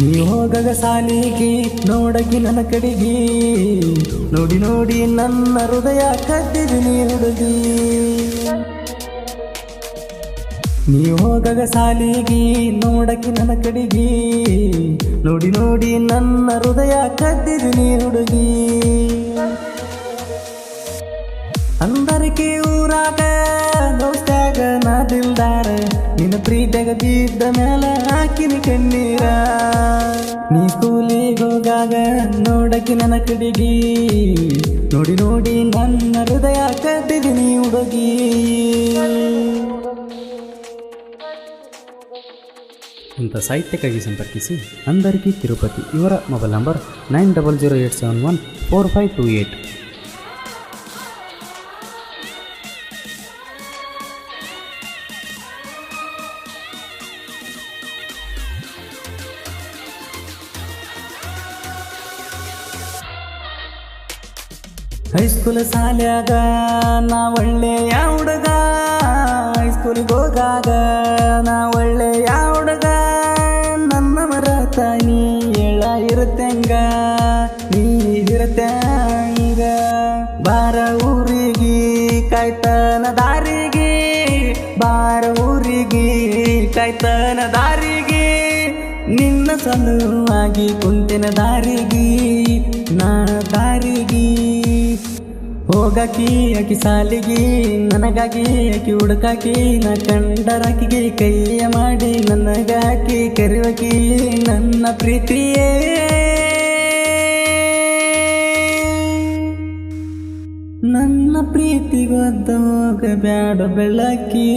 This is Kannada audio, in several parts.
ನೀ ಹೋಗಗ ಸಾಲಿಗಿ ನೋಡಗಿ ನನ್ನ ಕಡೆಗಿ ನೋಡಿ ನೋಡಿ ನನ್ನ ಹೃದಯ ಕದ್ದಿರಿ ನೀ ಹುಡುಗಿ. ನೀ ಹೋಗಗ ಸಾಲಿಗಿ ನೋಡಗಿ ನನ್ನ ಕಡೆಗಿ ನೋಡಿ ನೋಡಿ ನನ್ನ ಹೃದಯ ಕದ್ದಿರಿ ನೀ ಹುಡುಗಿ. ಅಂದರಿಕೆ ಊರಾಗ ದೋಸ್ತ್ಯಾಗ ನಾ ದಿಲ್ದಾರ ನಿನ್ನ ಪ್ರೀತಿಯಾಗ ಬಿದ್ದ ಮೇಲೆ ಹಾಕಿನಿ ಕಣ್ಣೀರ. ನೀ ಸ್ಕೂಲಿಗೆ ಹೋಗಾಗ ನೋಡಕ್ಕೆ ನನ್ನ ಕಡೆಗಿ ನೋಡಿ ನೋಡಿ ನನ್ನ ಹೃದಯ ಕದ್ದಿದ್ದೀನಿ ಹುಡುಗಿ. ಇಂಥ ಸಾಹಿತ್ಯಕ್ಕಾಗಿ ಸಂಪರ್ಕಿಸಿ ಅಂದರ್ಗಿ ತಿರುಪತಿ. ಇವರ ಮೊಬೈಲ್ ನಂಬರ್ 9008714528. ಹೈಸ್ಕೂಲ್ ಸಾಲ್ಯಾಗ ನಾ ಒಳ್ಳೆಯ ಹುಡುಗ, ಹೈಸ್ಕೂಲಿಗೆ ಹೋಗಾಗ ನಾ ಒಳ್ಳೆಯ ಹುಡುಗ. ನನ್ನ ಮರತ ನೀ ಹೇಳ ಇರುತ್ತಂಗ ನೀ ಇರುತ್ತಂಗ. ಬಾರ ಊರಿಗೆ ಕಾಯ್ತನ ದಾರಿಗೆ, ಬಾರ ಊರಿಗೆ ಕಾಯ್ತನ ದಾರಿಗೆ. ನಿನ್ನ ಸಲುವಾಗಿ ಕುಂತಿನ ದಾರಿಗೆ ನಾ ದಾರಿಗೆ. ಹೋಗಾಕಿ ಆಕಿ ಸಾಲಿಗಿ ನನಗಾಗಿ ಆಕಿ ಹುಡುಕಾಕಿ ನಾ ಕಂಡರಾಕಿಗೆ ಕೈಯ ಮಾಡಿ ನನಗಾಕಿ ಕರಿವಕಿ ನನ್ನ ಪ್ರೀತಿಯೇ. ನನ್ನ ಪ್ರೀತಿಗೊದ್ದ ಹೋಗ ಬ್ಯಾಡ ಬೆಳಕಿ.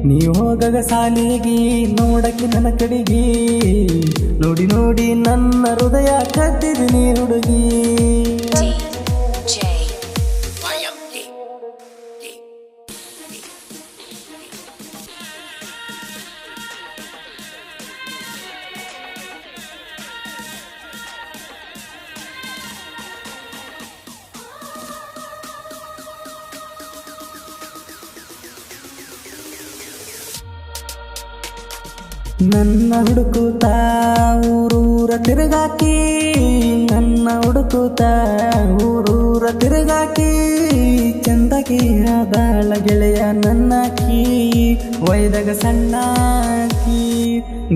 ನೀ ಹೋಗಗ ಸಾಲಿಗಿ ನೋಡಕಿ ನನ್ನ ಕಡೆಗಿ ನೋಡಿ ನೋಡಿ ನನ್ನ ಹೃದಯ ಕದ್ದಿದ್ದೀನಿ ಹುಡುಗಿ. ನನ್ನ ಹುಡುಕುತ್ತ ಊರೂರ ತಿರುಗಾಕಿ, ನನ್ನ ಹುಡುಕುತ್ತ ಊರೂರ ತಿರುಗಾಕಿ. ಚಂದಗಿ ಆದಾಳ ಗೆಳೆಯ ನನ್ನಾಕಿ ವೈದಾಗ ಸಣ್ಣಾಕಿ.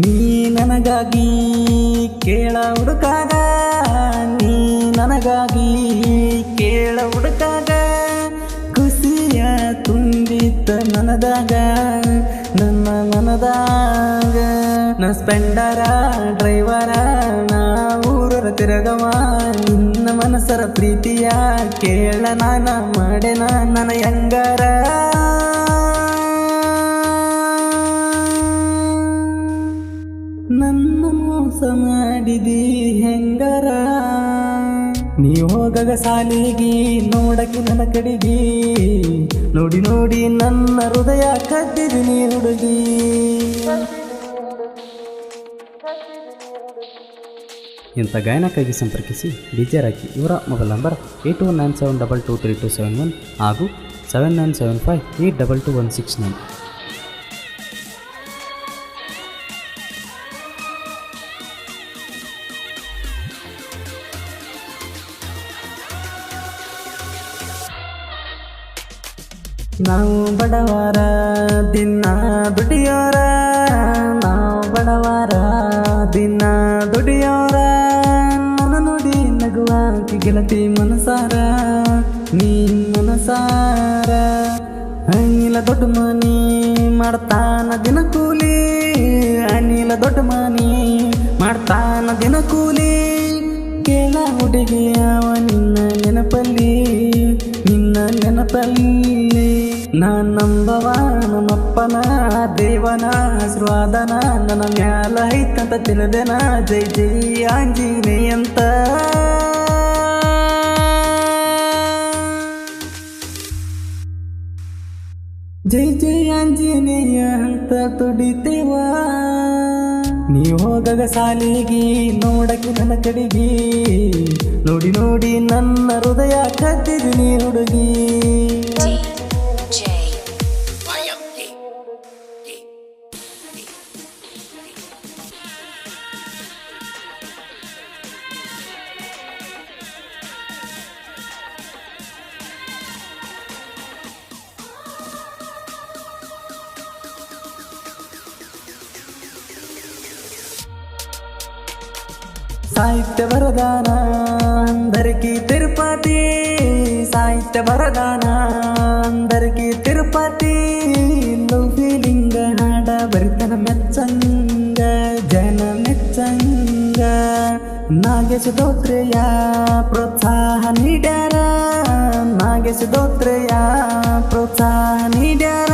ನೀ ನನಗಾಗಿ ಕೇಳ ಹುಡುಕಾಗ, ನೀ ನನಗಾಗಿ ಕೇಳ ಹುಡುಕಾಗ. ಖುಷಿಯ ತುಂಬಿತ್ತ ನನದಾಗ ನನ್ನ ಮನದಾಗ. ನಾ ಸ್ಪೆಂಡರ ಡ್ರೈವರ ನಾ ಊರರ ತಿರುಗವ. ನಿನ್ನ ಮನಸ್ಸರ ಪ್ರೀತಿಯ ಕೇಳ ನಾನ ಮಾಡೆನ ನನ್ನ ಹೆಂಗಾರ. ನನ್ನ ಮೋಸ ಮಾಡಿದಿ ಹೆಂಗಾರ. ನೀ ಹೋಗಗ ಸಾಲಿಗಿ ನೋಡಕಿ ನನ್ನ ಕಡೆಗಿ ನೋಡಿ ನೋಡಿ ನನ್ನ ಹೃದಯ ಕದ್ದಿದ್ದೀನಿ ಹುಡುಗಿ. ಇಂಥ ಗಾಯನಕ್ಕಾಗಿ ಸಂಪರ್ಕಿಸಿ ಡಿಜೆ ರಾಕಿ. ಇವರ ಮೊಬೈಲ್ ನಂಬರ್ 8197223271 ಹಾಗೂ 7975822169. ನಾವು ಬಡವರ ದಿನ ದುಡಿಯೋರ, ನಾವು ಬಡವರ ದಿನ ದುಡಿಯೋರ. ನನ್ನ ನುಡಿ ನಗುವಾಕಿ ಗೆಳತಿ ಮನಸಾರ, ನೀ ಮನಸಾರ. ಅನಿಲ ದೊಡ್ಡ ಮನಿ ಮಾಡ್ತಾನ ದಿನ ಕೂಲಿ, ಅನಿಲ ದೊಡ್ಡ ಮನಿ ಮಾಡ್ತಾನ ದಿನ ಕೂಲಿ. ಕೇಳ ಹುಡುಗಿ ಅವ ನಿನ್ನ ನೆನಪಲ್ಲಿ, ನಿನ್ನ ನೆನಪಲ್ಲಿ. ನಾ ನಂಬವ ನಮ್ಮಪ್ಪನ ದೇವನ ಆಶೀರ್ವಾದನ ನನ್ನ ಮ್ಯಾಲ ಐತಂತ ತಿಳಿದೆನ. ಜೈ ಜೈ ಆಂಜನೇಯ ಅಂತ. ಜೈ ಜೈ ಆಂಜನೇಯ ಅಂತ ತುಡಿತೇವ. ನೀ ಹೋಗಗ ಸಾಲಿಗಿ ನೋಡಕಿ ನನ್ನ ಕಡೆಗಿ ನೋಡಿ ನೋಡಿ ನನ್ನ ಹೃದಯ ಕದ್ದಿದ್ದೀನಿ ಹುಡುಗಿ. ಸಾಹಿತ್ಯ ವರದಾನ అందరికీ తిరుపతి సాహిత్య వరదాన అందరికీ తిరుపతి ಲವ್ ಫೀಲಿಂಗ್ ಹಾಡ ಬರಿತನ ಮೆಚ್ಚಂಗ ಜನ ಮೆಚ್ಚಂಗ ನಾಗೇಶ ದೋತ್ರೆಯ ಪ್ರೋತ್ಸಾಹ ನೀಡ್ಯಾರ ನಾಗೇಶ ದೋತ್ರೆಯ ಪ್ರೋತ್ಸಾಹ ನೀಡ್ಯಾರ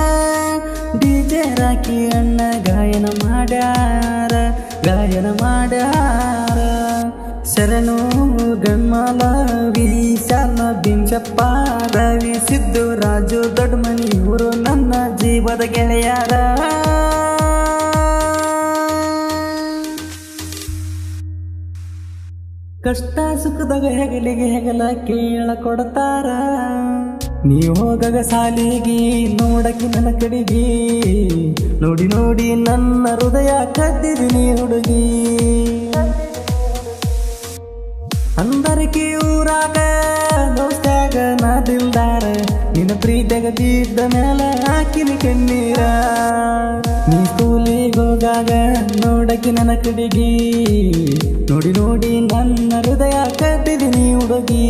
ಡಿಜೆ ರಾಕಿ ಅಣ್ಣ ಗಾಯನ ಮಾಡ್ಯಾರ ಶರಣು ಗಣ್ಮಾಲ ವಿಶಾಲ ಬಿಂಚಪ್ಪ ರವಿ ಸಿದ್ದು ರಾಜು ದೊಡ್ಡಮನಿ ಇವರು ನನ್ನ ಜೀವದ ಗೆಳೆಯರ ಕಷ್ಟ ಸುಖದಾಗ ಹೆಗಲಿಗೆ ಹೆಗಲ ಕೇಳ ಕೊಡ್ತಾರ ನೀ ಹೋಗಗ ಸಾಲಿಗಿ ನೋಡಕಿ ನನ್ನ ಕಡಿಗಿ ನೋಡಿ ನೋಡಿ ನನ್ನ ಹೃದಯ ಕದ್ದಿರಿ ಹುಡುಗಿ అందరికీ ಊರಾಗ ದೋಸ್ತ್ಯಾಗ ನಾ ದಿಲ್ದಾರ ನಿನ್ನ ಪ್ರೀತಿಯಾಗ ಬಿದ್ದ ಮೇಲೆ ಹಾಕಿನ ಕಣ್ಣೀರ ನೀ ಸ್ಕೂಲಿಗೆ ಹೋಗಾಗ ನೋಡಕಿ ನನ್ನ ಕಡಿಗಿ ನೋಡಿ ನೋಡಿ ನನ್ನ ಹೃದಯ ಕದ್ದಿದ್ದೀನಿ ಹುಡುಗಿ